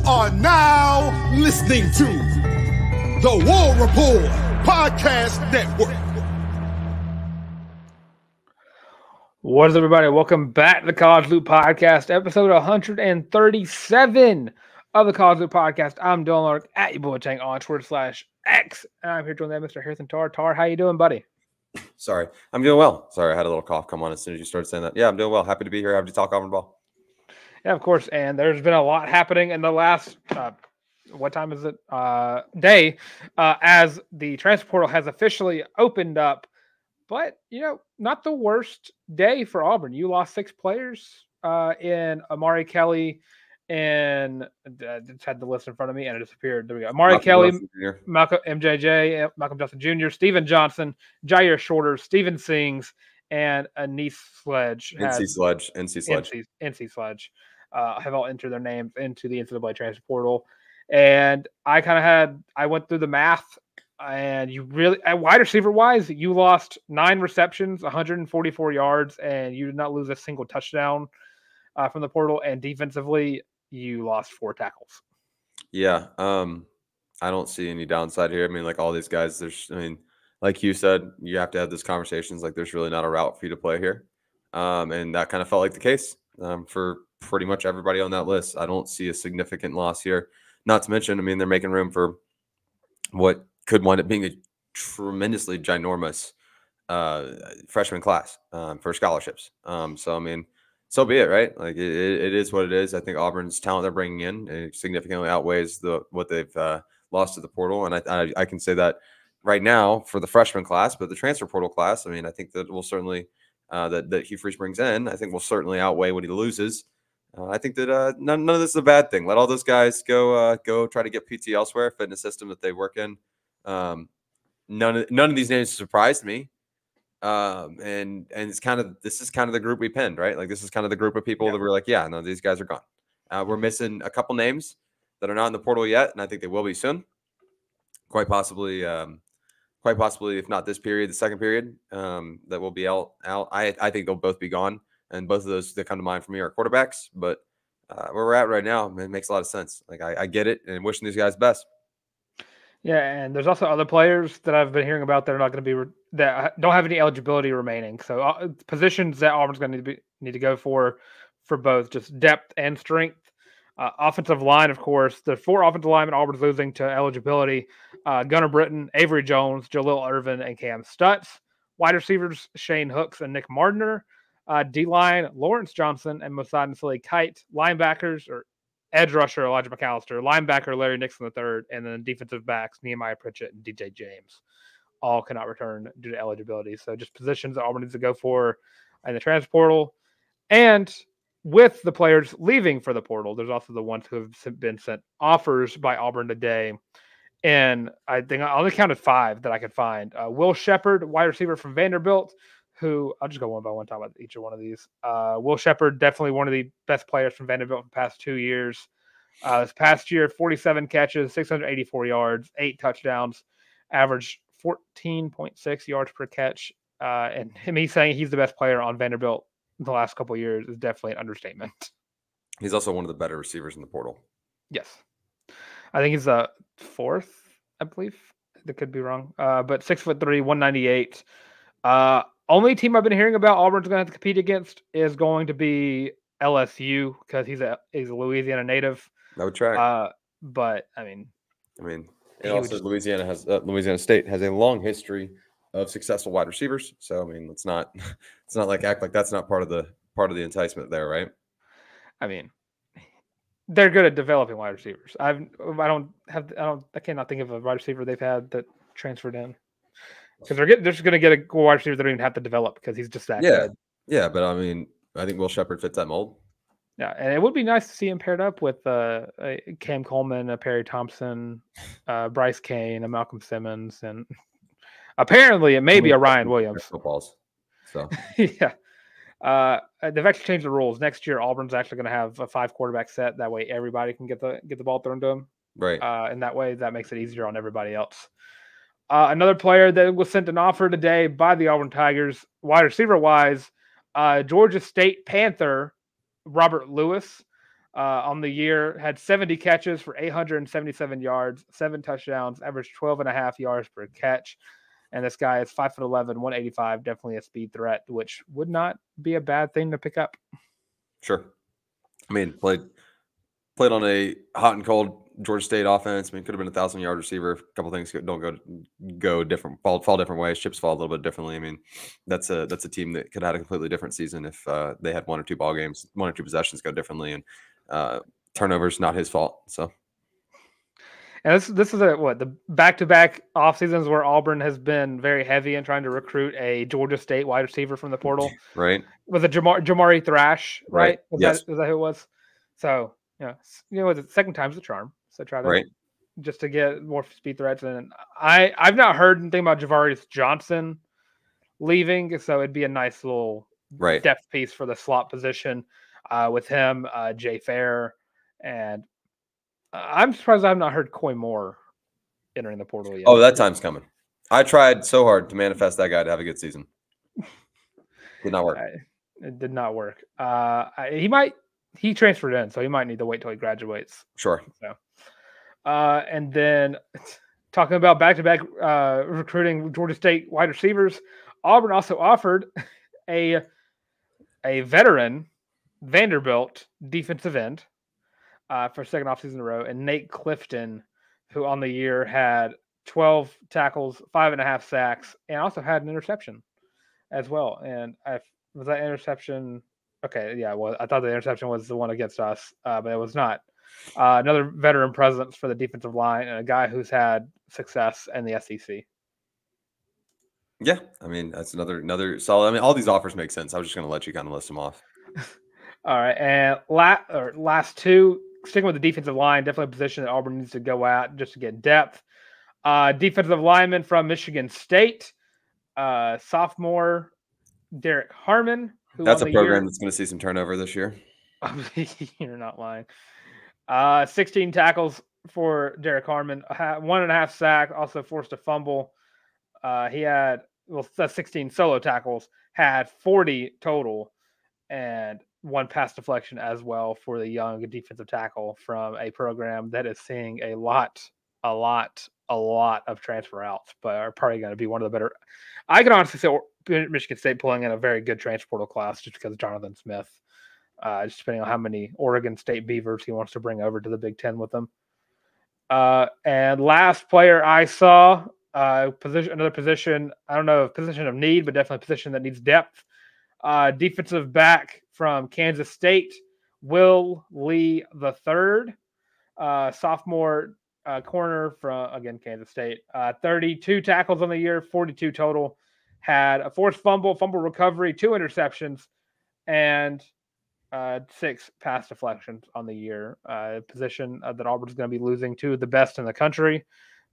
are now listening to the War Report Podcast Network. What is up, everybody? Welcome back to the College Loop Podcast, episode 137 of the College Loop Podcast. I'm Dylan Larck at your boy Tank on Twitter/X, and I'm here joined by Mr. Harrison Tarr. Tarr, how you doing, buddy? Sorry, I'm doing well. Sorry, I had a little cough come on as soon as you started saying that. Yeah, I'm doing well. Happy to be here. Happy to talk Auburn ball. Yeah, of course. And there's been a lot happening in the last, what time is it? Day, as the transfer portal has officially opened up. But, you know, not the worst day for Auburn. You lost 6 players in Amari Kelly and I just had the list in front of me and it disappeared. There we go. Amari Kelly, Malcolm MJJ, Malcolm Justin Jr., Steven Johnson, Jair Shorter, Steven Sings, and Anise Sledge. NC Sledge. Have all entered their names into the NCAA transfer portal. And I went through the math, and you really, at wide receiver wise, you lost 9 receptions, 144 yards, and you did not lose a single touchdown from the portal. And defensively, you lost 4 tackles. Yeah. I don't see any downside here. I mean, like all these guys, like you said, you have to have these conversations. Like there's really not a route for you to play here. And that kind of felt like the case for pretty much everybody on that list. I don't see a significant loss here. Not to mention, I mean, they're making room for what could wind up being a tremendously ginormous freshman class for scholarships. So, I mean, so be it, right? Like it is what it is. I think Auburn's talent they're bringing in significantly outweighs what they've lost to the portal. And I can say that right now for the freshman class, but the transfer portal class, I mean, I think that will certainly that Hugh Freeze brings in, I think will certainly outweigh what he loses. I think that none of this is a bad thing. Let all those guys go try to get PT elsewhere, fit in a system that they work in. None of these names surprised me. And it's this is kind of the group we pinned, right? Like this is kind of the group of people that were like, yeah, no, these guys are gone. We're missing a couple names that are not in the portal yet, and I think they will be soon. Quite possibly, if not this period, the second period, that will be out. I think they'll both be gone. And both of those that come to mind for me are quarterbacks. But where we're at right now, it makes a lot of sense. Like I get it, and wishing these guys best. Yeah, and there's also other players that I've been hearing about that are not going to be that don't have any eligibility remaining. So positions that Auburn's going to need to go for both just depth and strength. Offensive line, of course, the 4 offensive linemen Auburn's losing to eligibility: Gunnar Britton, Avery Jones, Jalil Irvin, and Cam Stutz. Wide receivers: Shane Hooks and Nick Mardner. D-line, Lawrence Johnson and Mossad Nsili Kite. Linebackers, or edge rusher, Elijah McAllister. Linebacker, Larry Nixon III. And then defensive backs, Nehemiah Pritchett and DJ James. All cannot return due to eligibility. So just positions that Auburn needs to go for in the transfer portal. And with the players leaving for the portal, there's also the ones who have been sent offers by Auburn today. And I think I only counted 5 that I could find. Will Shepard, wide receiver from Vanderbilt, who I'll just go one by one, talk about each of one of these. Will Shepard, definitely one of the best players from Vanderbilt for the past 2 years. This past year, 47 catches, 684 yards, 8 touchdowns, averaged 14.6 yards per catch. And me saying he's the best player on Vanderbilt the last couple of years is definitely an understatement. He's also one of the better receivers in the portal. Yes. I think he's the 4th, I believe. That could be wrong. But 6'3", 198. Only team I've been hearing about Auburn's going to have to compete against is going to be LSU because he's a Louisiana native. No track. But I mean, also Louisiana State has a long history of successful wide receivers. So I mean, it's not like act like that's not part of the enticement there, right? I mean, they're good at developing wide receivers. I cannot think of a wide receiver they've had that transferred in. Because they're just going to get a wide receiver they don't even have to develop because he's just that good. Yeah, but I mean, I think Will Shepard fits that mold. Yeah, and it would be nice to see him paired up with Cam Coleman, Perry Thompson, Bryce Kane, Malcolm Simmons, and apparently it may be a Ryan Williams. Footballs. So yeah. They've actually changed the rules. Next year, Auburn's actually going to have a 5 quarterback set. That way everybody can get the ball thrown to them. Right. And that way that makes it easier on everybody else. Another player that was sent an offer today by the Auburn Tigers, wide receiver wise, Georgia State Panther Robert Lewis. on the year, had 70 catches for 877 yards, 7 touchdowns, averaged 12.5 yards per catch. And this guy is 5'11", 185, definitely a speed threat, which would not be a bad thing to pick up. Sure. I mean, played on a hot and cold Georgia State offense. I mean, could have been 1,000-yard receiver. A couple things don't go different, fall different ways. Chips fall a little bit differently. I mean, that's a team that could have had a completely different season if they had 1 or 2 ball games, 1 or 2 possessions go differently, and turnovers not his fault. So. And this is the back-to-back off seasons where Auburn has been very heavy in trying to recruit a Georgia State wide receiver from the portal. Right. Was it Jamari Thrash, right? Yes. Was that who it was? So, the second time's the charm. So try that just to get more speed threats. And I've not heard anything about Javarius Johnson leaving, so it'd be a nice little depth piece for the slot position with him, Jay Fair, and I'm surprised I have not heard Coy Moore entering the portal yet. Oh, that time's coming. I tried so hard to manifest that guy to have a good season. Did not work. It did not work. He transferred in, so he might need to wait till he graduates. Sure. So, and then talking about back-to-back recruiting Georgia State wide receivers, Auburn also offered a veteran Vanderbilt defensive end for second offseason in a row, and Nate Clifton, who on the year had 12 tackles, 5.5 sacks, and also had an interception as well. And was that interception? Okay, yeah, well, I thought the interception was the one against us, but it was not. Another veteran presence for the defensive line and a guy who's had success in the SEC. Yeah, I mean, that's another solid. I mean, all these offers make sense. I was just going to let you kind of list them off. All right, and last two, sticking with the defensive line, definitely a position that Auburn needs to go at just to get depth. Defensive lineman from Michigan State, sophomore Derek Harmon. That's a program that's going to see some turnover this year. You're not lying. 16 tackles for Derek Harmon, 1.5 sack, also forced a fumble. He had 16 solo tackles, had 40 total, and 1 pass deflection as well for the young defensive tackle from a program that is seeing a lot of transfer outs, but are probably going to be one of the better. I can honestly say Michigan State pulling in a very good transfer portal class just because of Jonathan Smith. Just depending on how many Oregon State Beavers he wants to bring over to the Big Ten with him. And last player I saw, another position, I don't know if position of need, but definitely a position that needs depth. Defensive back from Kansas State, Will Lee III, sophomore corner from, again, Kansas State. 32 tackles on the year, 42 total. Had a forced fumble recovery, 2 interceptions, and 6 pass deflections on the year. Position that Auburn's going to be losing to the best in the country.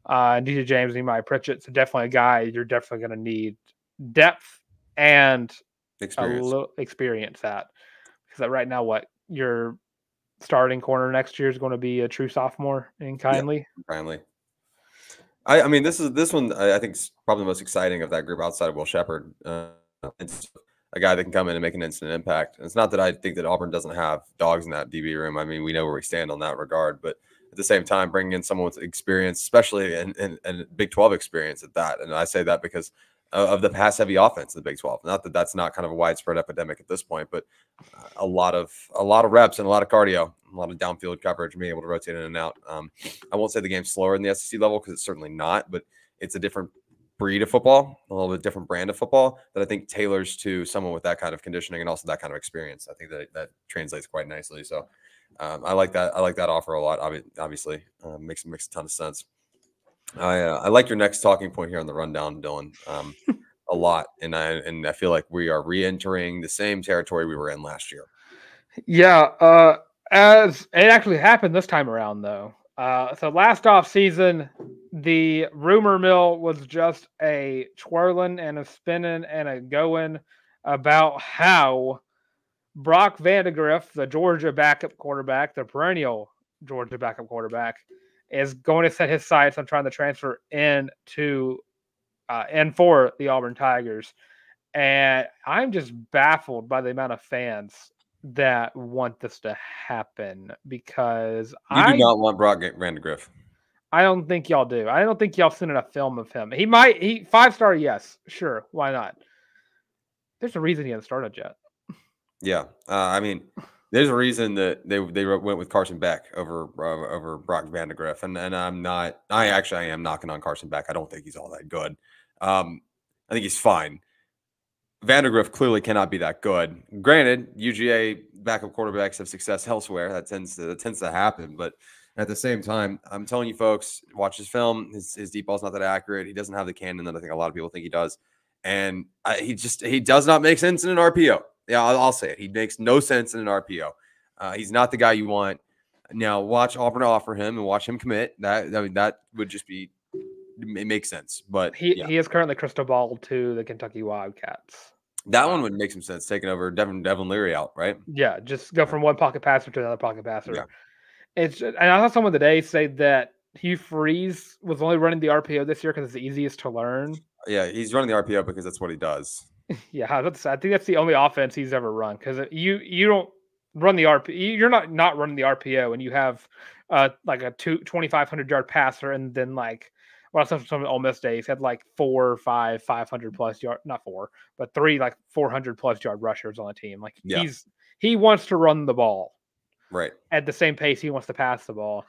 DJ James, Nehemiah Pritchett. So definitely a guy you're definitely going to need depth and experience. A little experience at. Because right now, your starting corner next year is going to be a true sophomore in Kindly. Yeah, Kindly. I mean, this one I think is probably the most exciting of that group outside of Will Shepherd. It's a guy that can come in and make an instant impact. And it's not that I think that Auburn doesn't have dogs in that DB room. I mean, we know where we stand on that regard. But at the same time, bringing in someone with experience, especially in Big 12 experience at that. And I say that because of the pass-heavy offense in the Big 12. Not that that's not kind of a widespread epidemic at this point, but a lot of reps and a lot of cardio, a lot of downfield coverage, being able to rotate in and out. I won't say the game's slower in the SEC level because it's certainly not, but it's a different breed of football, a little bit different brand of football that I think tailors to someone with that kind of conditioning and also that kind of experience. I think that translates quite nicely. So I like that. I like that offer a lot. Obviously, makes a ton of sense. I like your next talking point here on the rundown, Dylan, a lot, and I feel like we are re-entering the same territory we were in last year. Yeah, as it actually happened this time around, though. So last off season, the rumor mill was just a twirling and a spinning and a going about how Brock Vandergriff, the Georgia backup quarterback, the perennial Georgia backup quarterback, is going to set his sights on trying to transfer into and for the Auburn Tigers. And I'm just baffled by the amount of fans that want this to happen because You do not want Brock Vandergriff. I don't think y'all do. I don't think y'all seen enough film of him. He 5-star, yes, sure, why not? There's a reason he hasn't started yet. Yeah, I mean, there's a reason that they went with Carson Beck over Brock Vandergriff, and I'm not. I am knocking on Carson Beck. I don't think he's all that good. I think he's fine. Vandergriff clearly cannot be that good. Granted, UGA backup quarterbacks have success elsewhere. That tends to happen, but at the same time, I'm telling you folks, watch his film. His deep ball's not that accurate. He doesn't have the cannon that I think a lot of people think he does. And he does not make sense in an RPO. Yeah, I'll say it. He makes no sense in an RPO. He's not the guy you want. Now, watch Auburn offer him and watch him commit. That would just be – it makes sense. But he is currently crystal ball to the Kentucky Wildcats. That one would make some sense, taking over Devin Leary out, right? Yeah, just go from one pocket passer to another pocket passer. Yeah. And I saw someone today say that Hugh Freeze was only running the RPO this year because it's the easiest to learn. Yeah, he's running the RPO because that's what he does. Yeah, I think that's the only offense he's ever run because you don't run the RPO. You're not running the RPO, and you have like a 2,500-yard passer, and then like well, some of the Ole Miss days had like 4 or 5 500+ yard, not 4, but 3 like 400+ yard rushers on the team. Like he wants to run the ball. Right. At the same pace he wants to pass the ball.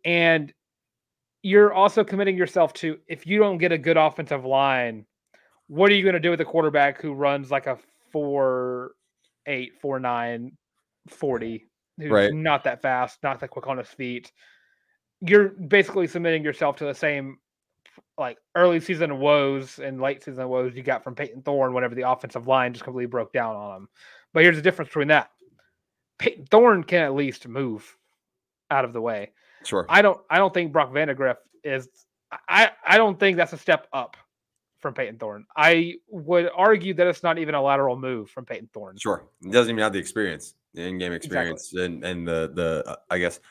And you're also committing yourself to, if you don't get a good offensive line, what are you going to do with a quarterback who runs like a 4.8, 4.9, 40, who's not that fast, not that quick on his feet? You're basically submitting yourself to the same like early season woes and late season woes you got from Peyton Thorne whenever the offensive line just completely broke down on him. But here's the difference between that. Peyton Thorne can at least move out of the way. Sure. I don't think Brock Vandergriff is. I don't think that's a step up from Peyton Thorne. I would argue that it's not even a lateral move from Peyton Thorne. Sure. He doesn't even have the experience, the in-game experience, exactly. and the I guess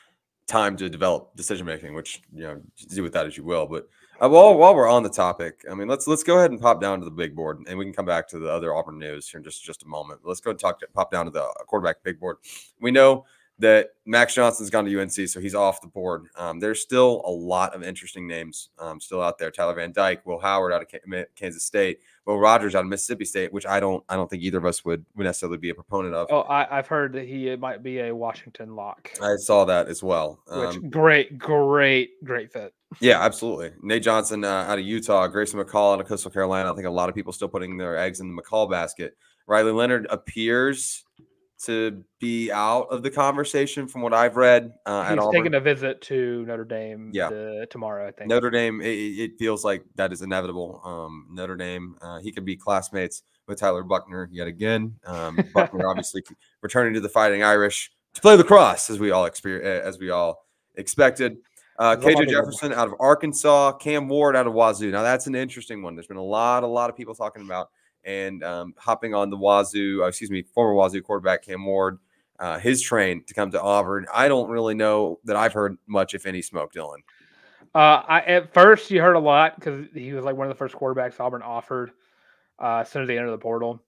time to develop decision making, which do with that as you will. But while we're on the topic, I mean, let's go ahead and pop down to the big board, and we can come back to the other Auburn news here in just a moment. Let's go and pop down to the quarterback big board. We know that Max Johnson's gone to UNC, so he's off the board. There's still a lot of interesting names still out there. Tyler Van Dyke, Will Howard out of Kansas State, Will Rogers out of Mississippi State, which I don't think either of us would necessarily be a proponent of. Oh, I've heard that he might be a Washington lock. I saw that as well. Which great fit. Yeah, absolutely. Nate Johnson out of Utah, Grayson McCall out of Coastal Carolina. I think a lot of people still putting their eggs in the McCall basket. Riley Leonard appears to be out of the conversation from what I've read. He's taking a visit to Notre Dame tomorrow, I think. Notre Dame, it feels like that is inevitable. Notre Dame, he could be classmates with Tyler Buckner yet again. Buckner obviously returning to the Fighting Irish to play lacrosse, as we all expected. KJ Jefferson out of Arkansas, Cam Ward out of Wazoo. Now that's an interesting one. There's been a lot of people talking about and hopping on the former Wazoo quarterback Cam Ward, his train to come to Auburn. I don't really know that I've heard much, if any, smoke, Dylan. At first, you heard a lot because he was like one of the first quarterbacks Auburn offered as soon as they entered the portal.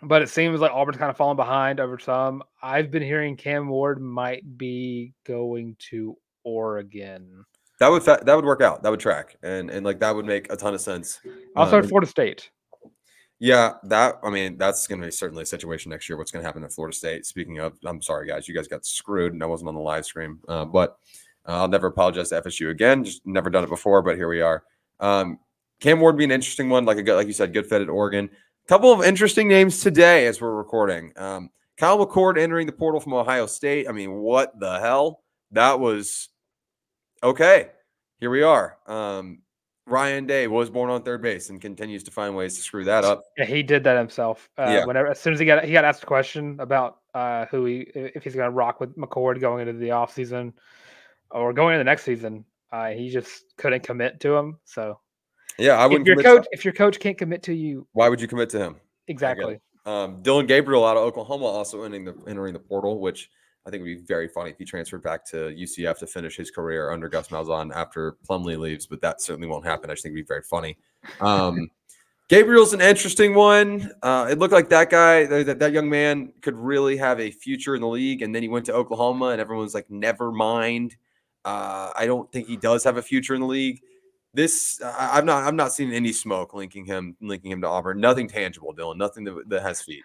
But it seems like Auburn's kind of fallen behind over some. I've been hearing Cam Ward might be going to Oregon. That would work out. That would track, and like that would make a ton of sense. Also at Florida State. Yeah, that's going to be certainly a situation next year. What's going to happen at Florida State? Speaking of, I'm sorry, guys, you guys got screwed, and I wasn't on the live stream. But I'll never apologize to FSU again. Just never done it before, but here we are. Cam Ward be an interesting one, like you said, good fit at Oregon. A couple of interesting names today as we're recording. Kyle McCord entering the portal from Ohio State. I mean, what the hell? That was okay. Here we are. Ryan Day was born on third base and continues to find ways to screw that up. Yeah, he did that himself. As soon as he got asked a question about if he's going to rock with McCord going into the offseason or going into the next season, he just couldn't commit to him. So yeah, I wouldn't. If your coach can't commit to you, why would you commit to him? Exactly. Dylan Gabriel out of Oklahoma also entering the portal, which I think would be very funny if he transferred back to UCF to finish his career under Gus Malzahn after Plumlee leaves, but that certainly won't happen. I just think it'd be very funny. Gabriel's an interesting one. It looked like that guy, that young man, could really have a future in the league, and then he went to Oklahoma, and everyone's like, "Never mind." I don't think he does have a future in the league. I'm not seeing any smoke linking him to Auburn. Nothing tangible, Dylan. Nothing that has feet.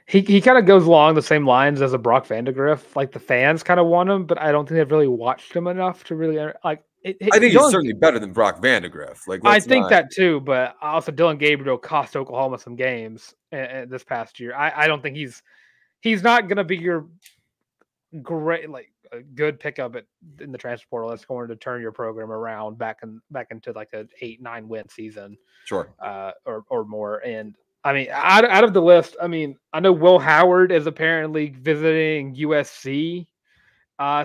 He kind of goes along the same lines as a Brock Vandergriff. Like the fans kind of want him, but I don't think they've really watched him enough to really like. I think he's certainly better than Brock Vandergriff. Like I think that too, but also Dylan Gabriel cost Oklahoma some games this past year. I don't think he's not going to be your great a good pickup in the transfer portal that's going to turn your program around back into like an 8-9 win season, sure, or more. And I mean, out of the list, I mean, I know Will Howard is apparently visiting USC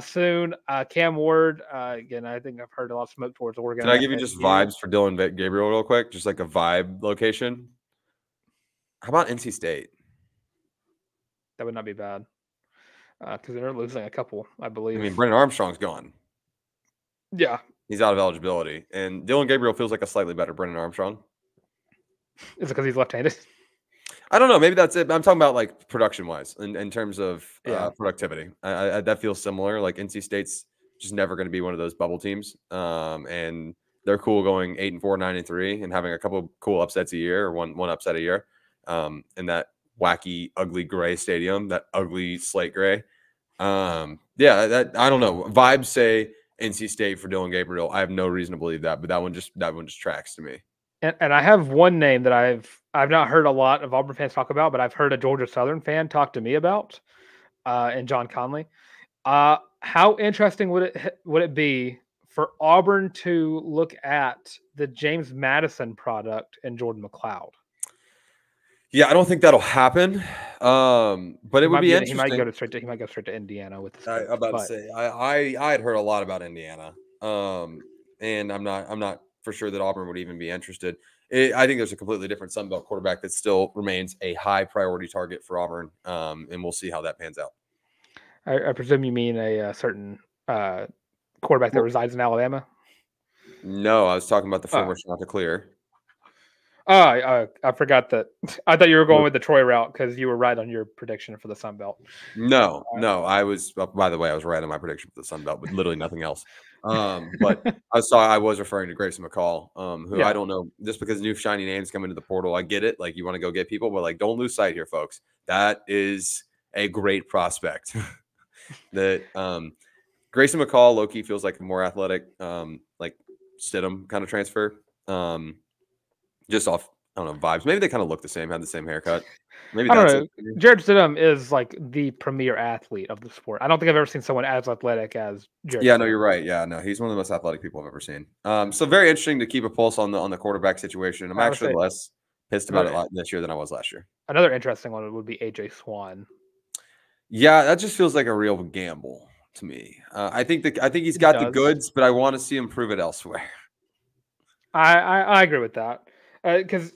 soon. Cam Ward, again, I think I've heard a lot of smoke towards Oregon. Can I give you just vibes for Dylan Gabriel real quick? Just like a vibe location. How about NC State? That would not be bad. Because they're losing a couple, I believe. I mean, Brennan Armstrong's gone. Yeah. He's out of eligibility. And Dylan Gabriel feels like a slightly better Brennan Armstrong. Is it because he's left-handed? I don't know. Maybe that's it. I'm talking about like production-wise in terms of productivity. That feels similar. Like NC State's just never going to be one of those bubble teams. And they're cool going 8-4, 9-3, and having a couple cool upsets a year, or one upset a year. In that wacky, ugly gray stadium, that ugly slate gray. I don't know. Vibes say NC State for Dylan Gabriel. I have no reason to believe that, but that one just tracks to me. And I have one name that I've not heard a lot of Auburn fans talk about, but I've heard a Georgia Southern fan talk to me about, and John Conley. How interesting would it be for Auburn to look at the James Madison product and Jordan McLoud? Yeah, I don't think that'll happen. But it would be interesting. He might go straight to Indiana with the I'm about to say I had heard a lot about Indiana. And I'm not for sure that Auburn would even be interested. I think there's a completely different Sun Belt quarterback that still remains a high priority target for Auburn. And we'll see how that pans out. I presume you mean a certain quarterback that resides in Alabama? No, I was talking about the former Chanticleer. I forgot that. I thought you were going with the Troy route because you were right on your prediction for the Sun Belt. No, I was. By the way, I was right on my prediction for the Sun Belt, but literally nothing else. But I was referring to Grayson McCall, who I don't know. Just because new shiny names come into the portal, I get it. Like you want to go get people, but like don't lose sight here, folks. That is a great prospect. That Grayson McCall, low-key feels like a more athletic, like Stidham kind of transfer. Just off, I don't know, vibes. Maybe they kind of look the same, have the same haircut. Maybe I don't know. Jared Stidham is like the premier athlete of the sport. I don't think I've ever seen someone as athletic as Jared. Yeah, no, you're right. Yeah, no, he's one of the most athletic people I've ever seen. So very interesting to keep a pulse on the quarterback situation. I'm actually less pissed about it this year than I was last year. Another interesting one would be AJ Swan. Yeah, that just feels like a real gamble to me. I think he's got the goods, but I want to see him prove it elsewhere. I agree with that. Because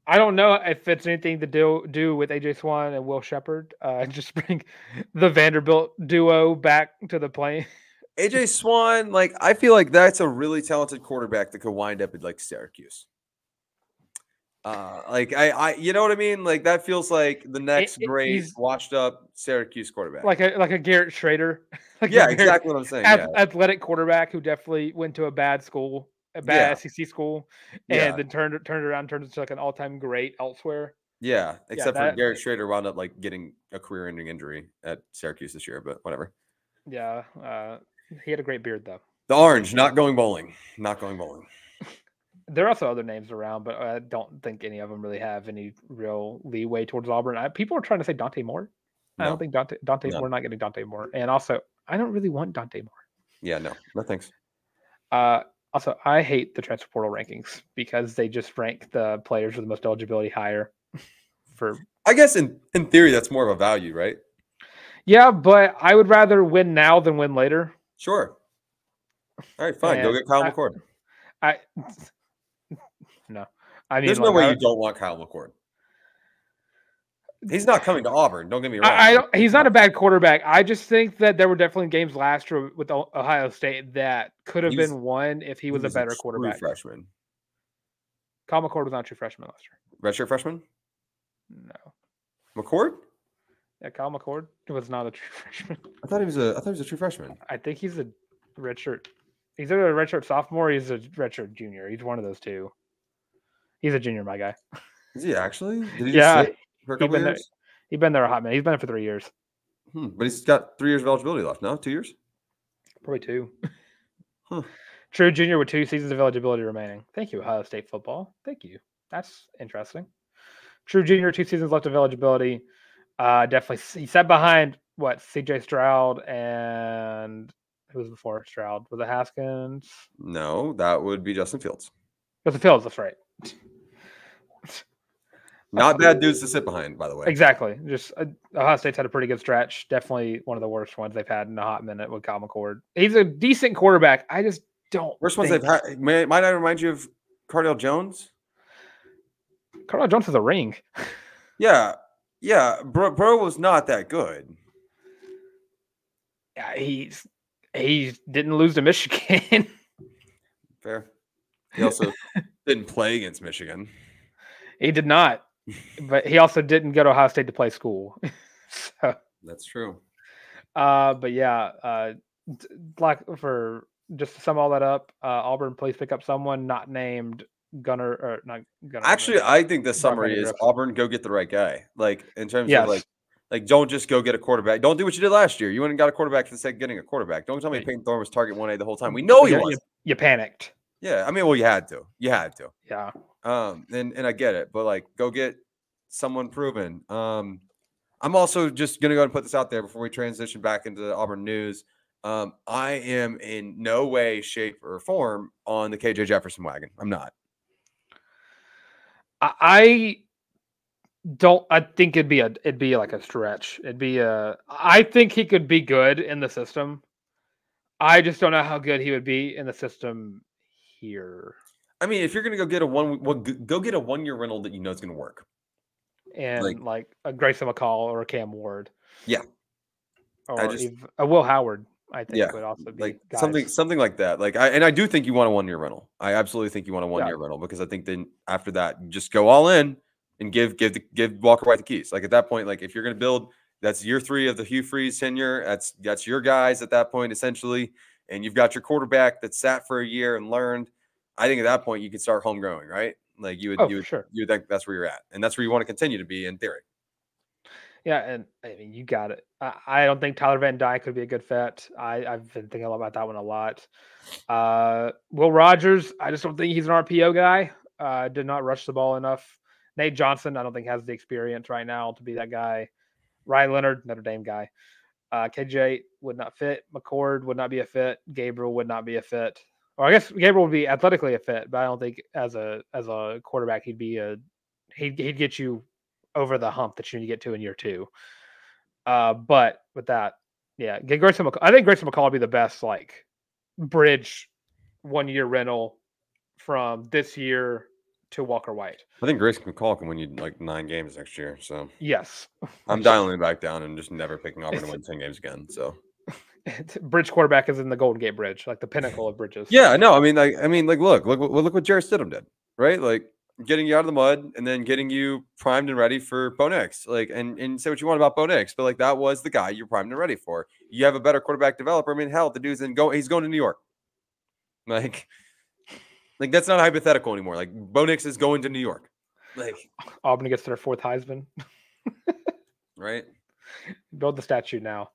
I don't know if it's anything to do with AJ Swan and Will Shepherd. Just bring the Vanderbilt duo back to the plane. AJ Swan, like I feel like that's a really talented quarterback that could wind up at like Syracuse. You know what I mean? Like that feels like the next great washed up Syracuse quarterback, like a Garrett Schrader. Exactly what I'm saying. Athletic quarterback who definitely went to a bad school. A bad SEC school, and then turned into like an all-time great elsewhere. Yeah, except for Garrett Schrader wound up like getting a career-ending injury at Syracuse this year, but whatever. Yeah, he had a great beard though. The orange, not going bowling. There are also other names around, but I don't think any of them really have any real leeway towards Auburn. People are trying to say Dante Moore. No. I don't think Dante. No. We're not getting Dante Moore, and also I don't really want Dante Moore. Yeah, no thanks. Also, I hate the transfer portal rankings because they just rank the players with the most eligibility higher. I guess in theory, that's more of a value, right? Yeah, but I would rather win now than win later. Sure. All right, fine. Go get Kyle McCord. No. There's no way you don't want Kyle McCord. He's not coming to Auburn. Don't get me wrong. He's not a bad quarterback. I just think that there were definitely games last year with Ohio State that could have been won if he was a better quarterback. Freshman. Kyle McCord was not a true freshman last year. Redshirt freshman? No. McCord? Yeah, Kyle McCord was not a true freshman. I thought he was a true freshman. I think he's a redshirt. He's either a redshirt sophomore or he's a redshirt junior. He's one of those two. He's a junior, my guy. Is he actually? Did he Yeah, just sit for a couple years? He's been there a hot minute. He's been there for 3 years. But he's got 3 years of eligibility left. No, 2 years? Probably 2. Huh. True junior with 2 seasons of eligibility remaining. Thank you, Ohio State football. Thank you. That's interesting. True junior, 2 seasons left of eligibility. Definitely, he sat behind CJ Stroud and who was before Stroud? Was it Haskins? No, that would be Justin Fields. Justin Fields, that's right. Not bad dudes to sit behind, by the way. Exactly. Just Ohio State's had a pretty good stretch. Definitely one of the worst ones they've had in a hot minute with Kyle McCord. He's a decent quarterback. I just don't. Worst ones they've had. Might I remind you of Cardale Jones? Cardale Jones has a ring. Yeah. Bro was not that good. Yeah, he didn't lose to Michigan. Fair. He also didn't play against Michigan. He did not. But he also didn't go to Ohio State to play school. So that's true. But yeah, for just to sum all that up, Auburn, please pick up someone not named Gunner or not Gunner. Actually, I think the summary is Auburn, go get the right guy. Like in terms of like don't just go get a quarterback. Don't do what you did last year. You went and got a quarterback for the sake of getting a quarterback. Don't tell me Peyton Thorne was target 1A the whole time. We know he was. You panicked. Yeah, I mean, well, you had to. Yeah. And I get it, but like, go get someone proven. I'm also just gonna go ahead and put this out there before we transition back into the Auburn news. I am in no way, shape, or form on the KJ Jefferson wagon. I'm not. I think it'd be like a stretch. I think he could be good in the system. I just don't know how good he would be in the system here. I mean, if you're gonna go get go get a 1-year rental that you know is gonna work, and like a Grayson McCall or a Cam Ward, yeah, or a Will Howard. I think would also be like something like that. Like I do think you want a 1-year rental. I absolutely think you want a 1-year rental because I think then after that you just go all in and give Walker White the keys. Like at that point, like if you're gonna build, that's year 3 of the Hugh Freeze tenure. That's your guys at that point essentially, and you've got your quarterback that sat for a year and learned. I think at that point you could start home growing, right? Like you would think that's where you're at, and that's where you want to continue to be in theory. Yeah, and I mean you got it. I don't think Tyler Van Dyke could be a good fit. I've been thinking about that one a lot. Will Rogers, I just don't think he's an RPO guy. Did not rush the ball enough. Nate Johnson, I don't think has the experience right now to be that guy. Ryan Leonard, Notre Dame guy. KJ would not fit. McCord would not be a fit. Gabriel would not be a fit. Or I guess Gabriel would be athletically a fit, but I don't think as a quarterback he'd get you over the hump that you need to get to in year 2. But with that, yeah, get Grayson McCall. I think Grayson McCall would be the best like bridge 1-year rental from this year to Walker White. I think Grayson McCall can win you like 9 games next year. So yes, I'm dialing it back down and just never picking Auburn to win 10 games again. So. Bridge quarterback is in the Golden Gate Bridge, like the pinnacle of bridges. Yeah, no, I mean, look what Jarrett Stidham did, right? Like getting you out of the mud and then getting you primed and ready for Bo Nix. Like, and say what you want about Bo Nix, but like that was the guy you're primed and ready for. You have a better quarterback developer. I mean, hell, the dude's he's going to New York. Like that's not hypothetical anymore. Like Bo Nix is going to New York. Like Auburn gets their 4th Heisman. Right. Build the statue now.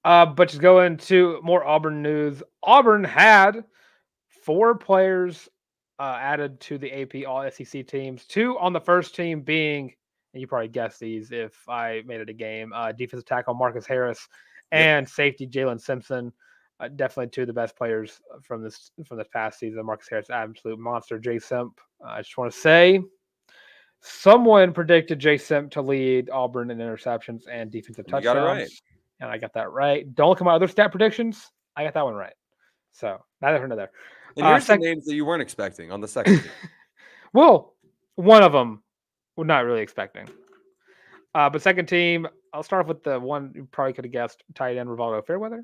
But just go into more Auburn news. Auburn had 4 players added to the AP All SEC teams. 2 on the first team being, and you probably guessed these if I made it a game, defensive tackle Marcus Harris and safety Jalen Simpson. Definitely 2 of the best players from this past season. Marcus Harris, absolute monster. J Simp. I just want to say, someone predicted J Simp to lead Auburn in interceptions and defensive touchdowns. You got it right. And I got that right. Don't look at my other stat predictions. I got that one right. So neither here nor there. And here's some names that you weren't expecting on the second team. Well, one of them we're not really expecting. But second team, I'll start off with the one you probably could have guessed, tight end Rivaldo Fairweather.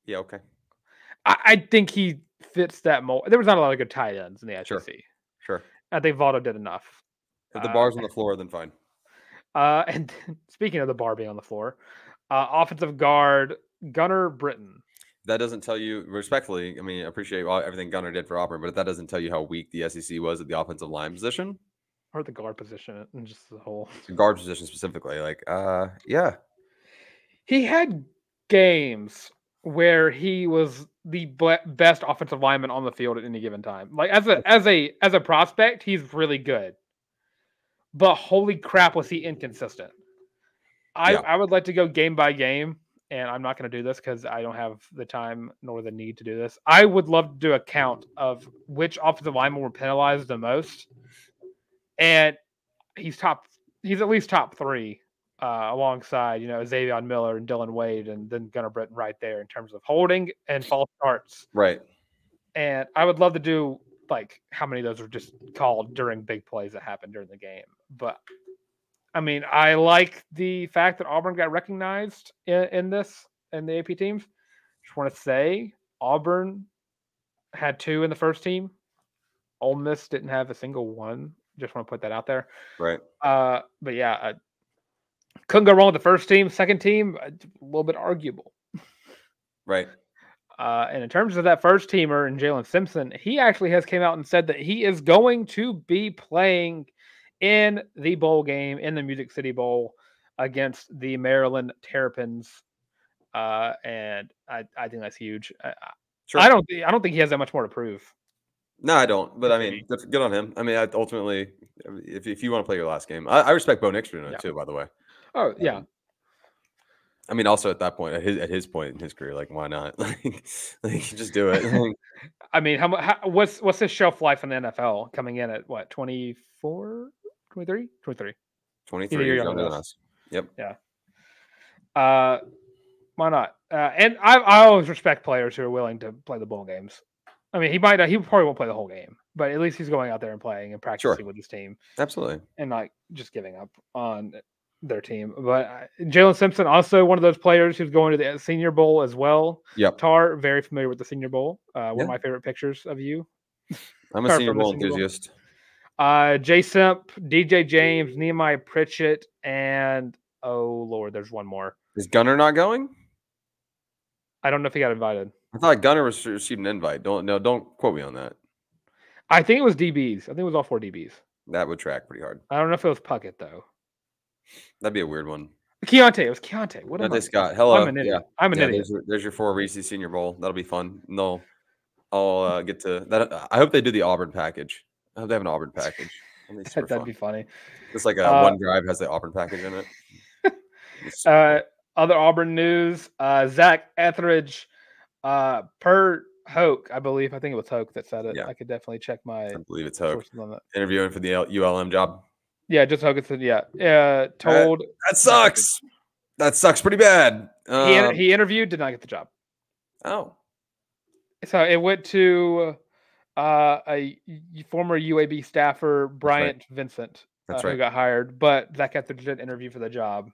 Yeah, okay. I think he fits that mold. There was not a lot of good tight ends in the SEC. Sure. I think Valdo did enough. If the bar's on the floor, then fine. And speaking of the bar being on the floor, offensive guard Gunnar Britton. That doesn't tell you, respectfully, I mean, I appreciate everything Gunnar did for Auburn, but that doesn't tell you how weak the SEC was at the offensive line position. Or the guard position and just the whole. The guard position specifically. Like, yeah. He had games where he was the best offensive lineman on the field at any given time. Like as a prospect, he's really good. But holy crap, was he inconsistent. I would like to go game by game. And I'm not going to do this because I don't have the time nor the need to do this. I would love to do a count of which offensive linemen were penalized the most. And he's at least top 3 alongside, Xavier Miller and Dylan Wade and then Gunnar Britton right there in terms of holding and false starts. Right. And I would love to do like how many of those were just called during big plays that happened during the game. But I mean, I like the fact that Auburn got recognized in the AP teams. Just want to say Auburn had 2 in the first team. Ole Miss didn't have a single one. Just want to put that out there. Right. But yeah, couldn't go wrong with the first team. Second team, a little bit arguable. Right. And in terms of that first teamer and Jalen Simpson, he actually has came out and said that he is going to be playing in the bowl game, in the Music City Bowl against the Maryland Terrapins. And I think that's huge. Sure. I don't think he has that much more to prove. No, I don't. But I mean, that's good on him. I mean, ultimately, if you want to play your last game, I respect Bo Nix doing it too, by the way. Oh, yeah. I mean, also at that point, at his point in his career, like, why not? like just do it. I mean, what's his shelf life in the NFL coming in at what, 24? 23? 23. 23 years younger than us. Yep. Yeah. Why not? And I always respect players who are willing to play the bowl games. I mean, he probably won't play the whole game, but at least he's going out there and playing and practicing with his team. Absolutely. And not just giving up on their team. But Jalen Simpson, also one of those players who's going to the Senior Bowl as well. Yep. Tarr, very familiar with the Senior Bowl. One of my favorite pictures of you. I'm a Senior Bowl enthusiast. J Simp, DJ James, Nehemiah Pritchett, and oh Lord, there's one more. Is Gunnar not going? I don't know if he got invited. I thought Gunnar received an invite. Don't quote me on that. I think it was DBs. I think it was all 4 DBs. That would track pretty hard. I don't know if it was Puckett though. That'd be a weird one. Keontae. It was Keontae. What am I? Scott. Hello. I'm an idiot. I'm an idiot. There's your 4 Reese's Senior Bowl. That'll be fun. No, I'll get to that. I hope they do the Auburn package. I hope they have an Auburn package. That'd be funny. Just like one drive has the Auburn package in it. Other Auburn news: Zach Etheridge, per Hoke, I believe. I think it was Hoke that said it. Yeah. I could definitely check my. I believe it's Hoke. Interviewing for the ULM job. Yeah, just Hoke said. Yeah. Told that sucks. That sucks pretty bad. He interviewed, did not get the job. Oh. So it went to a former UAB staffer, Bryant Vincent, who got hired, but Zach Etheridge did interview for the job.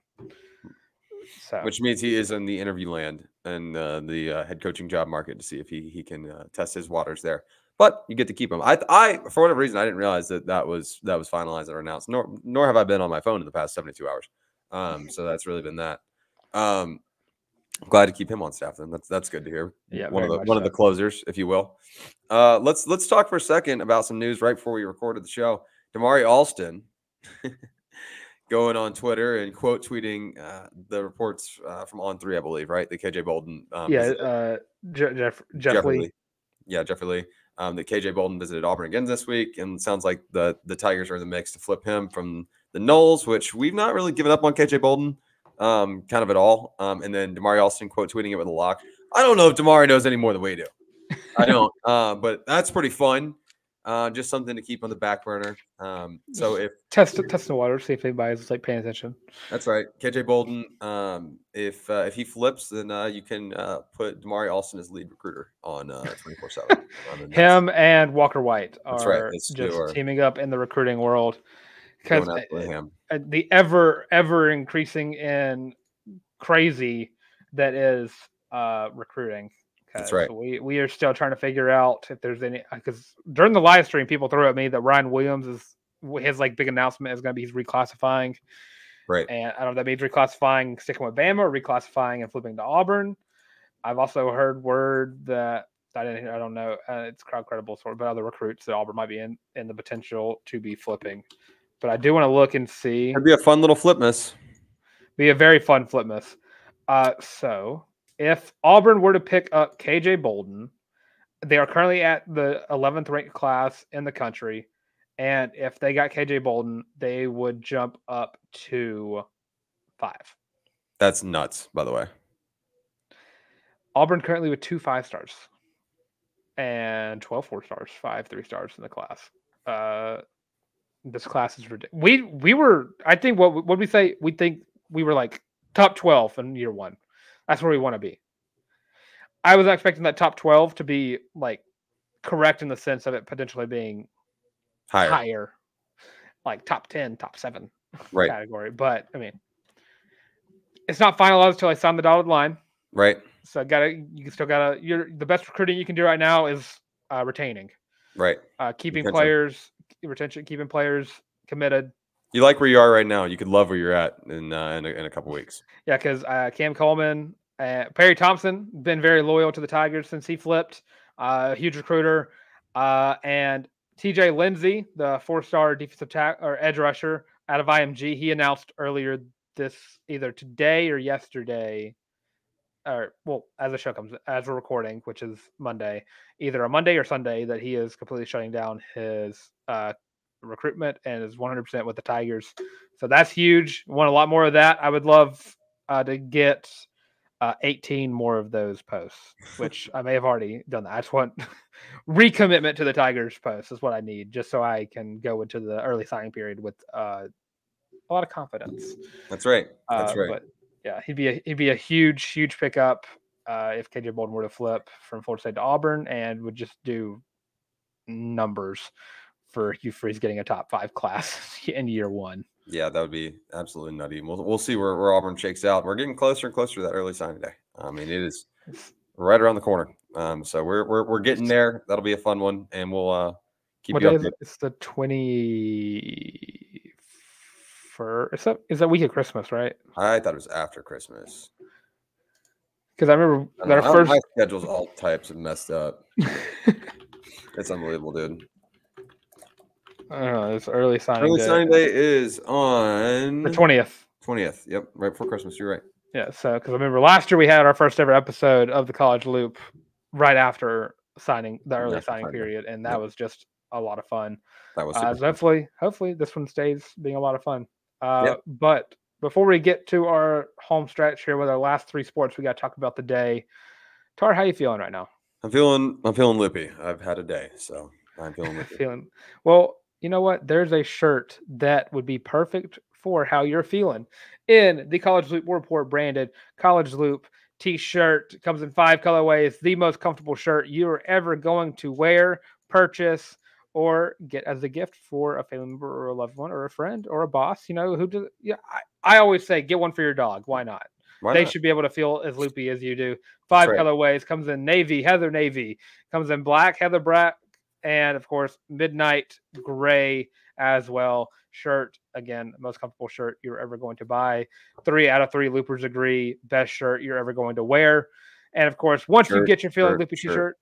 So. Which means he is in the interview land and the head coaching job market to see if he can test his waters there. But you get to keep him. I for whatever reason I didn't realize that was finalized or announced. Nor have I been on my phone in the past 72 hours. So that's really been that. I'm glad to keep him on staff. Then that's good to hear. Yeah, one of the closers, if you will. Let's talk for a second about some news right before we recorded the show. Damari Alston. Going on Twitter and quote tweeting the reports from On3, I believe, right? The KJ Bolden. Jeffrey Lee. Yeah, Jeffrey Lee. That KJ Bolden visited Auburn again this week, and it sounds like the Tigers are in the mix to flip him from the Noles, which we've not really given up on KJ Bolden kind of at all. And then Damari Alston quote tweeting it with a lock. I don't know if Damari knows any more than we do. I don't. But that's pretty fun. Just something to keep on the back burner. So if test the water, see if anybody's like paying attention. That's right, KJ Bolden. If he flips, then you can put Damari Alston as lead recruiter on 24/7. Him and Walker White are just teaming up in the recruiting world because the ever increasing and crazy that is recruiting. That's right. We are still trying to figure out if there's any, because during the live stream, people threw at me that Ryan Williams is his like big announcement is going to be he's reclassifying. Right. And I don't know if that means reclassifying, sticking with Bama, or reclassifying and flipping to Auburn. I've also heard word that I don't know. It's crowd credible sort of, but other recruits that Auburn might be in the potential to be flipping. But I do want to look and see. It'd be a fun little flip miss. Be a very fun flip miss. So if Auburn were to pick up KJ Bolden, they are currently at the 11th ranked class in the country. And if they got KJ Bolden, they would jump up to 5. That's nuts, by the way. Auburn currently with 2 5-stars and 12 4-stars, 5 3-stars in the class. This class is ridiculous. We were, I think, what we say? We think we were like top 12 in year 1. That's where we want to be. I was expecting that top 12 to be like correct in the sense of it potentially being higher, like top 10, top 7 category. But I mean, it's not finalized until I sign the dotted line. Right. So the best recruiting you can do right now is retaining. Right. Keeping players committed. You like where you are right now. You could love where you're at in a couple weeks. Yeah, because Cam Coleman, Perry Thompson, been very loyal to the Tigers since he flipped. Huge recruiter. And TJ Lindsey, the 4-star defensive edge rusher out of IMG, he announced earlier this either today or yesterday, or well, as the show comes, as we're recording, which is Monday, either a Monday or Sunday, that he is completely shutting down his recruitment and is 100% with the Tigers. So that's huge. Want a lot more of that. I would love to get 18 more of those posts, which I may have already done that. I just want recommitment to the Tigers posts is what I need, just so I can go into the early signing period with a lot of confidence. That's right. That's right. But yeah, he'd be a huge pickup if KJ Bolden were to flip from Florida State to Auburn, and would just do numbers for Hugh Freeze getting a top 5 class in year 1. Yeah, that would be absolutely nutty. We'll see where Auburn shakes out. We're getting closer and closer to that early signing day. I mean, it is right around the corner. So we're getting there. That'll be a fun one, and we'll keep you updated. It's the 21st. Is that week of Christmas, right? I thought it was after Christmas. Because I remember that our first my schedule's all types of messed up. It's unbelievable, dude. I don't know. It's early signing day. Early signing day is on the 20th. 20th. Yep, right before Christmas. You're right. Yeah. So, because I remember last year we had our first ever episode of the College Loop right after signing the early signing period, and that was just a lot of fun. That was hopefully this one stays being a lot of fun. But before we get to our home stretch here with our last 3 sports, we got to talk about the day. Tarr, how you feeling right now? I'm feeling loopy. I've had a day, so I'm feeling loopy. Well. You know what? There's a shirt that would be perfect for how you're feeling. In the College Loop Report branded College Loop t-shirt. Comes in 5 colorways. The most comfortable shirt you are ever going to wear, purchase, or get as a gift for a family member or a loved one or a friend or a boss. You know, I always say get one for your dog. Why not? They should be able to feel as loopy as you do. 5 colorways. Comes in navy, heather navy. Comes in black, heather black. And, of course, midnight gray as well. Shirt, again, most comfortable shirt you're ever going to buy. 3 out of 3 loopers agree. Best shirt you're ever going to wear. And, of course, once you get your Feeling Loopy t-shirt,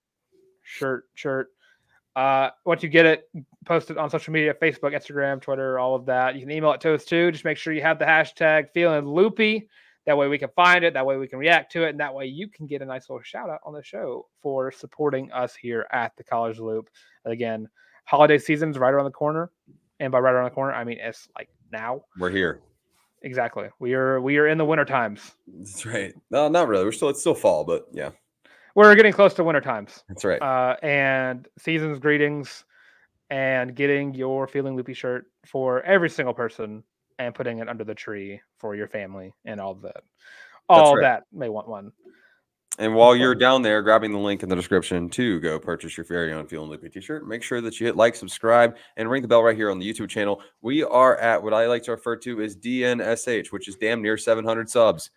once you get it, post it on social media, Facebook, Instagram, Twitter, all of that. You can email it to us, too. Just make sure you have the hashtag Feeling Loopy. That way we can find it. That way we can react to it. And that way you can get a nice little shout out on the show for supporting us here at the College Loop. And again, holiday season's right around the corner. And by right around the corner, I mean, it's like now. We're here. Exactly. We are in the winter times. That's right. No, not really. It's still fall, but yeah. We're getting close to winter times. That's right. And season's greetings and getting your Feeling Loopy shirt for every single person and putting it under the tree for your family and all that. That may want one. And while you're down there grabbing the link in the description to go purchase your very own Feeling Loopy t-shirt, make sure that you hit like, subscribe, and ring the bell right here on the YouTube channel. We are at what I like to refer to as DNSH, which is damn near 700 subs.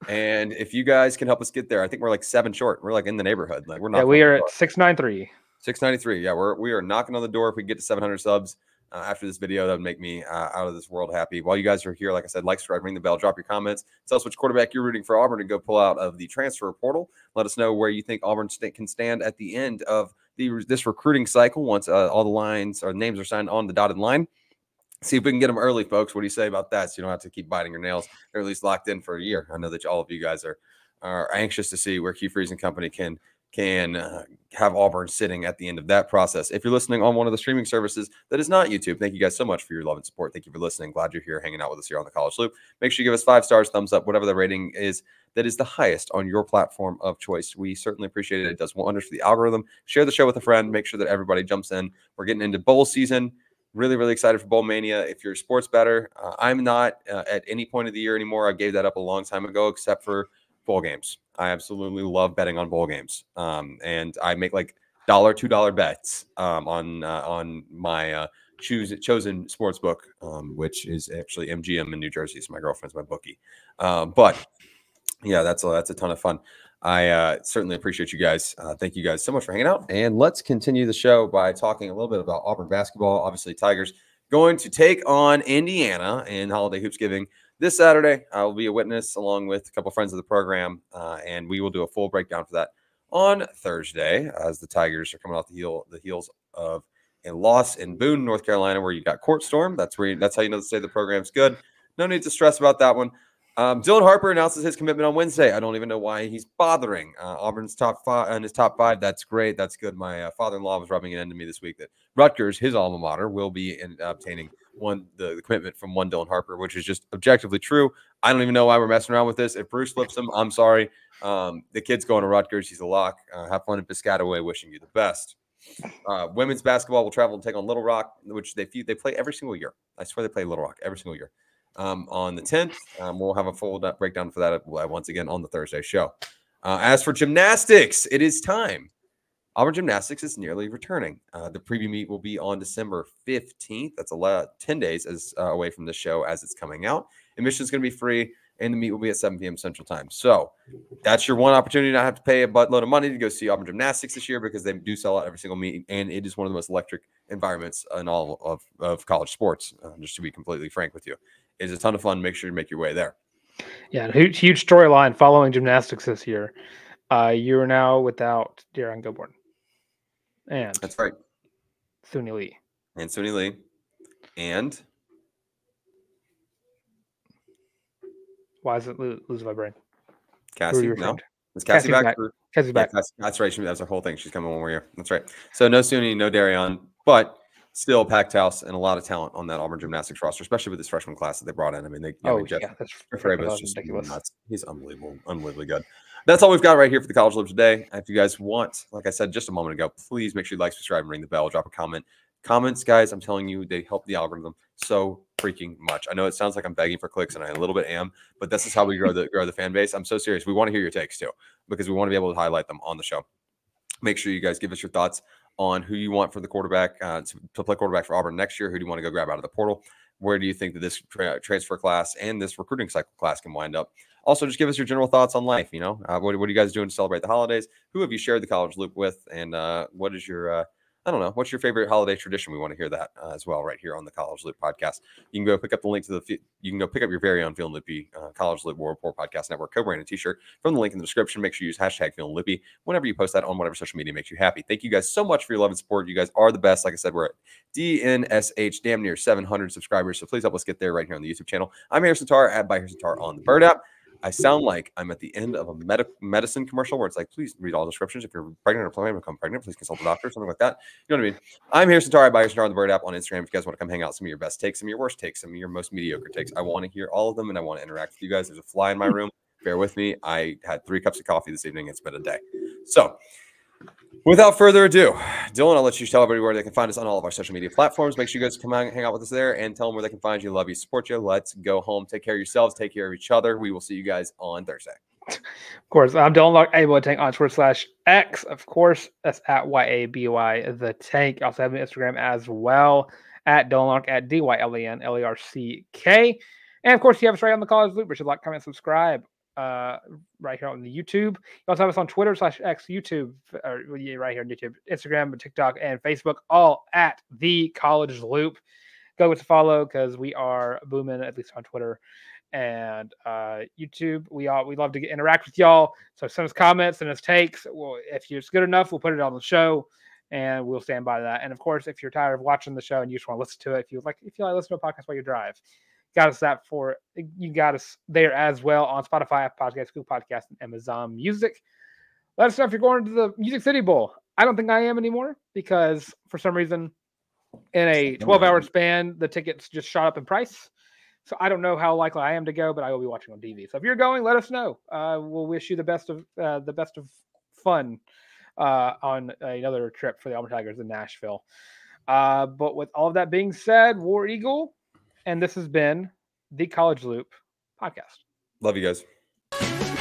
And if you guys can help us get there, I think we're like 7 short. We're like in the neighborhood. Like we're not. Yeah, we are at 693. 693. Yeah, we are knocking on the door. If we get to 700 subs after this video, that would make me out of this world happy. While you guys are here, like I said, like, subscribe, ring the bell, drop your comments. Tell us which quarterback you're rooting for Auburn to go pull out of the transfer portal. Let us know where you think Auburn can stand at the end of this recruiting cycle once all the lines or names are signed on the dotted line. See if we can get them early, folks. What do you say about that? So you don't have to keep biting your nails. They're at least locked in for a year. I know that all of you guys are anxious to see where Hugh Freeze and company can have Auburn sitting at the end of that process. If you're listening on one of the streaming services that is not YouTube, thank you guys so much for your love and support. Thank you for listening. Glad you're here hanging out with us here on the College Loop. Make sure you give us 5 stars, thumbs up, whatever the rating is that is the highest on your platform of choice. We certainly appreciate it. It does wonders for the algorithm. Share the show with a friend. Make sure that everybody jumps in. We're getting into bowl season. Really, really excited for bowl mania. If you're a sports bettor, I'm not at any point of the year anymore. I gave that up a long time ago, except for bowl games. I absolutely love betting on bowl games, and I make like $1, $2 bets on my chosen sports book, which is actually MGM in New Jersey. So my girlfriend's my bookie, but yeah, that's a ton of fun. I certainly appreciate you guys. Thank you guys so much for hanging out. And let's continue the show by talking a little bit about Auburn basketball. Obviously, Tigers going to take on Indiana in Holiday Hoopsgiving this Saturday. I will be a witness along with a couple friends of the program, and we will do a full breakdown for that on Thursday as the Tigers are coming off the heels of a loss in Boone, North Carolina, where you got Court Storm. That's how you know to say the program's good. No need to stress about that one. Dylan Harper announces his commitment on Wednesday. I don't even know why he's bothering Auburn's top 5 and his top 5. That's great. That's good. My father-in-law was rubbing it into me this week that Rutgers, his alma mater, will be obtaining the commitment from one Dylan Harper, which is just objectively true. I don't even know why we're messing around with this. If Bruce flips him, I'm sorry. The kid's going to Rutgers. He's a lock. Have fun in Piscataway. Wishing you the best. Women's basketball will travel and take on Little Rock, which they play every single year. I swear they play Little Rock every single year. On the 10th, we'll have a full breakdown for that once again on the Thursday show. As for gymnastics, it is time. Auburn Gymnastics is nearly returning. The preview meet will be on December 15th. That's 10 days away from the show as it's coming out. Admission is going to be free, and the meet will be at 7 p.m. Central Time. So that's your one opportunity to not have to pay a buttload of money to go see Auburn Gymnastics this year, because they do sell out every single meet, and it is one of the most electric environments in all of college sports, just to be completely frank with you. It's a ton of fun. Make sure you make your way there. Yeah, huge storyline following gymnastics this year. You are now without Darren Goborn. And that's right. Suni Lee. And why is it losing my brain? Cassie? No. Is Cassie back? Cassie's back. Yeah, that's right. That's her whole thing. She's coming 1 more year. That's right. So no Suni, no Darion, but still packed house and a lot of talent on that Auburn Gymnastics roster, especially with this freshman class that they brought in. I mean, that's just nuts. He's unbelievably good. That's all we've got right here for the College Loop today. If you guys want, like I said just a moment ago, please make sure you like, subscribe, and ring the bell. Drop a comment. Comments, guys, I'm telling you, they help the algorithm so freaking much. I know it sounds like I'm begging for clicks, and I a little bit am, but this is how we grow the fan base. I'm so serious. We want to hear your takes too, because we want to be able to highlight them on the show. Make sure you guys give us your thoughts on who you want for the quarterback to play quarterback for Auburn next year. Who do you want to go grab out of the portal? Where do you think that this transfer class and this recruiting cycle class can wind up? Also, just give us your general thoughts on life. What are you guys doing to celebrate the holidays? Who have you shared the College Loop with? And what is your what's your favorite holiday tradition? We want to hear that as well right here on the College Loop podcast. You can go pick up the link to you can go pick up your very own Feeling Loopy College Loop War Report Podcast Network co-branded t-shirt from the link in the description. Make sure you use hashtag Feeling Loopy whenever you post that on whatever social media makes you happy. Thank you guys so much for your love and support. You guys are the best. Like I said, we're at DNSH, damn near 700 subscribers. So please help us get there right here on the YouTube channel. I'm Harrison Tarr at by Harrison Tarr on the Bird app. I sound like I'm at the end of a medicine commercial where it's like, please read all the descriptions. If you're pregnant or planning to become pregnant, please consult a doctor, something like that. You know what I mean? I'm Harrison Tarr by Harrison Tarr on the Bird app on Instagram. If you guys want to come hang out, some of your best takes, some of your worst takes, some of your most mediocre takes, I want to hear all of them, and I want to interact with you guys. There's a fly in my room. Bear with me. I had 3 cups of coffee this evening. It's been a day. So without further ado, Dylan, I'll let you tell everybody where they can find us on all of our social media platforms. Make sure you guys come out and hang out with us there and tell them where they can find you. Love you, support you. Let's go home. Take care of yourselves. Take care of each other. We will see you guys on Thursday. Of course, I'm Dylan Larck, able to tank on Twitter/X. Of course, that's at YABY the tank. Also have an Instagram as well at Dylan Larck at DYLENLARCK. And of course, you have us right on the College Loop. Which should like, comment, subscribe right here on the YouTube. You also have us on Twitter/X, YouTube, or right here on YouTube, Instagram, TikTok, and Facebook, all at The College Loop. Go with the follow because we are booming, at least on Twitter and YouTube. We love to interact with y'all. So send us comments and us takes. Well, if it's good enough, we'll put it on the show, and we'll stand by that. And of course, if you're tired of watching the show and you just want to listen to it, if you like listen to a podcast while you drive, you got us there as well on Spotify, Apple Podcasts, Google Podcasts, and Amazon Music. Let us know if you're going to the Music City Bowl. I don't think I am anymore because for some reason in a 12-hour span, the tickets just shot up in price. So I don't know how likely I am to go, but I will be watching on TV. So if you're going, let us know. We'll wish you the best of fun on another trip for the Auburn Tigers in Nashville. But with all of that being said, War Eagle, and this has been the College Loop Podcast. Love you guys.